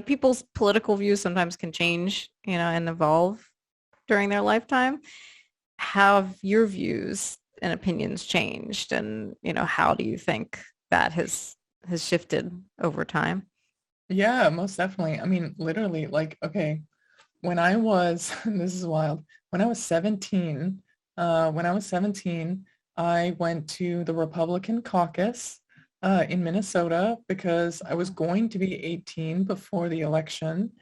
people's political views sometimes can change, and evolve during their lifetime. How have your views and opinions changed? And, how do you think that has shifted over time? Yeah, most definitely. I mean, literally, like, okay, when I was, this is wild, when I was 17, when I was 17, I went to the Republican caucus in Minnesota because I was going to be 18 before the election.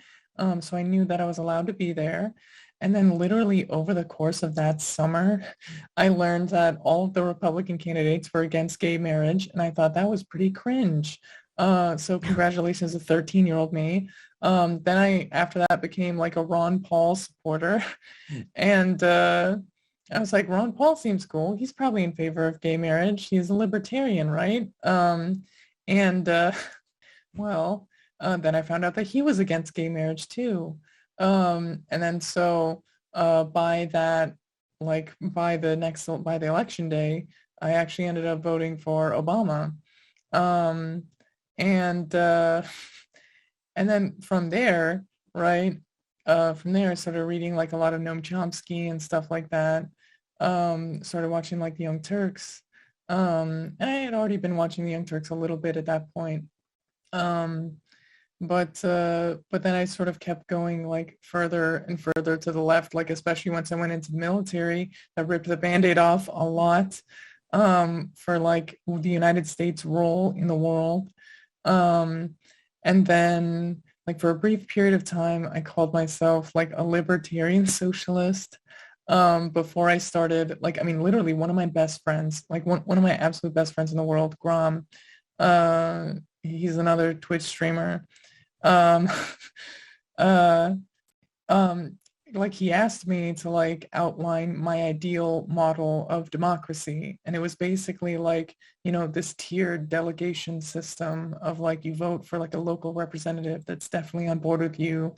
So I knew that I was allowed to be there. And then literally over the course of that summer, I learned that all of the Republican candidates were against gay marriage. And I thought that was pretty cringe. So congratulations to 13-year-old me. Then after that, became like a Ron Paul supporter. And I was like, Ron Paul seems cool. He's probably in favor of gay marriage. He's a libertarian, right? And well, then I found out that he was against gay marriage too. And then so by that, like by the election day, I actually ended up voting for Obama. Um, and and then from there, right? From there, I started reading like a lot of Noam Chomsky and stuff like that. Started watching like the Young Turks. And I had already been watching the Young Turks a little bit at that point. Um, but then I sort of kept going like further and further to the left, like especially once I went into the military, that ripped the Band-Aid off a lot for like the United States role in the world. Um, and then like for a brief period of time, I called myself like a libertarian socialist. Before I started, like, I mean, literally one of my best friends, like one of my absolute best friends in the world, Grom, uh, he's another Twitch streamer. Um, uh, um, like he asked me to like outline my ideal model of democracy. And it was basically like, this tiered delegation system of like you vote for like a local representative that's definitely on board with you,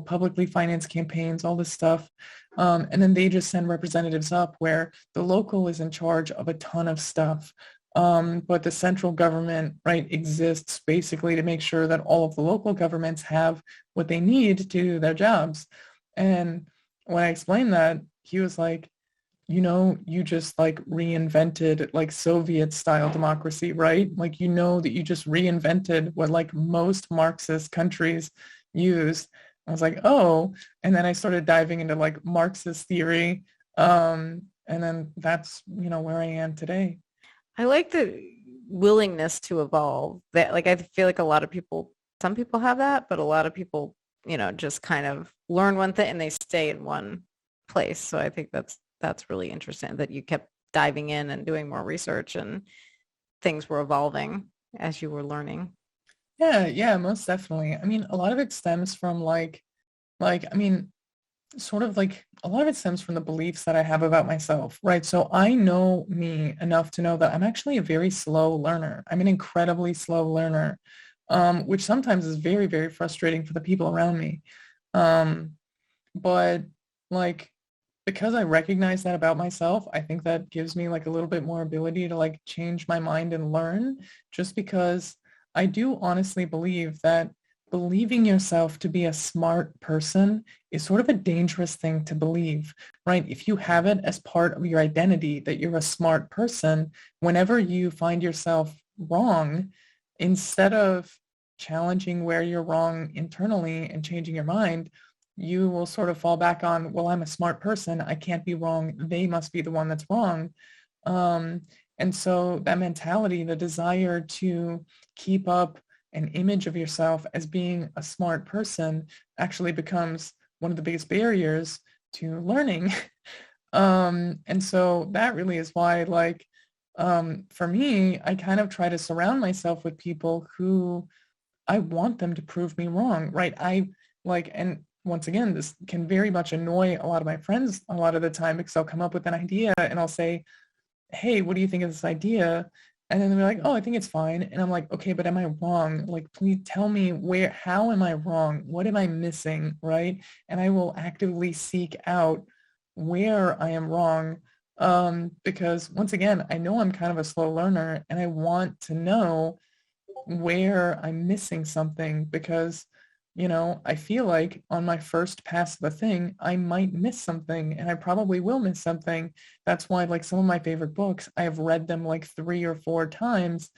publicly financed campaigns, all this stuff. And then they just send representatives up where the local is in charge of a ton of stuff. But the central government, right, exists basically to make sure that all of the local governments have what they need to do their jobs. And when I explained that, he was like, you just like reinvented like Soviet style democracy, right? Like, that you just reinvented what like most Marxist countries use. I was like, oh, and then I started diving into like Marxist theory. And then that's, where I am today. I like the willingness to evolve. That, like, I feel like some people have that, but a lot of people, just kind of learn one thing and they stay in one place. So I think that's really interesting that you kept diving in and doing more research and things were evolving as you were learning. Yeah, yeah, most definitely. I mean, a lot of it stems from I mean, sort of like a lot of it stems from the beliefs that I have about myself, right? So I know me enough to know that I'm actually a very slow learner. I'm an incredibly slow learner, which sometimes is very, very frustrating for the people around me. Um, but like because I recognize that about myself, I think that gives me like a little bit more ability to like change my mind and learn, just because I do honestly believe that believing yourself to be a smart person is sort of a dangerous thing to believe, right? If you have it as part of your identity that you're a smart person, whenever you find yourself wrong, instead of challenging where you're wrong internally and changing your mind, you will sort of fall back on, well, I'm a smart person. I can't be wrong. They must be the one that's wrong. Um, and so that mentality, the desire to keep up an image of yourself as being a smart person actually becomes one of the biggest barriers to learning. And so that really is why, like, for me, I kind of try to surround myself with people who I want them to prove me wrong, right? And once again, this can very much annoy a lot of my friends a lot of the time because I'll come up with an idea and I'll say, hey, what do you think of this idea? And then they're like, oh, I think it's fine. And I'm like, okay, but am I wrong? Like, please tell me how am I wrong? What am I missing? Right? And I will actively seek out where I am wrong. Because once again, I know I'm kind of a slow learner and I want to know where I'm missing something because you know, I feel like on my first pass of the thing, I might miss something, and I probably will miss something. That's why like some of my favorite books, I have read them like 3 or 4 times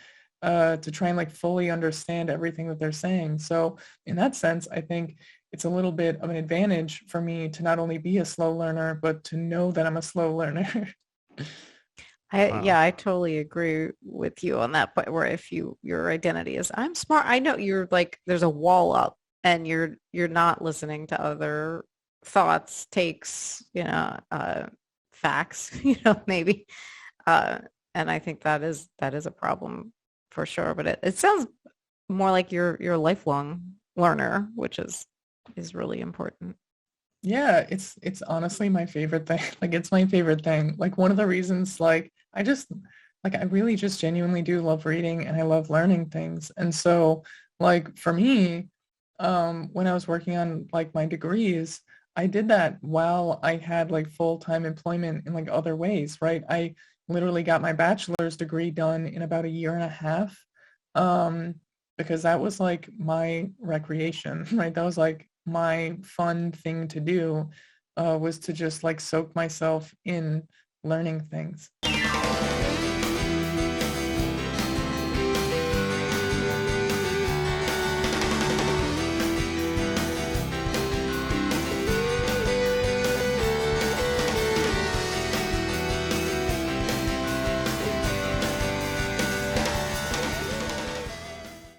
to try and like fully understand everything that they're saying. So in that sense, I think it's a little bit of an advantage for me to not only be a slow learner, but to know that I'm a slow learner. Yeah, Wow. I totally agree with you on that point where if your identity is I'm smart, I know you're like there's a wall up and you're not listening to other thoughts, takes, facts, maybe. Uh, and I think that is a problem for sure. But it sounds more like you're a lifelong learner, which is really important. Yeah, it's honestly my favorite thing. Like it's my favorite thing. Like one of the reasons like I just like I really just genuinely do love reading and I love learning things. And so like for me, when I was working on like my degrees, I did that while I had like full-time employment in like other ways, right? I literally got my bachelor's degree done in about a year and a half. Um, because that was like my recreation, right? That was like my fun thing to do was to just like soak myself in learning things.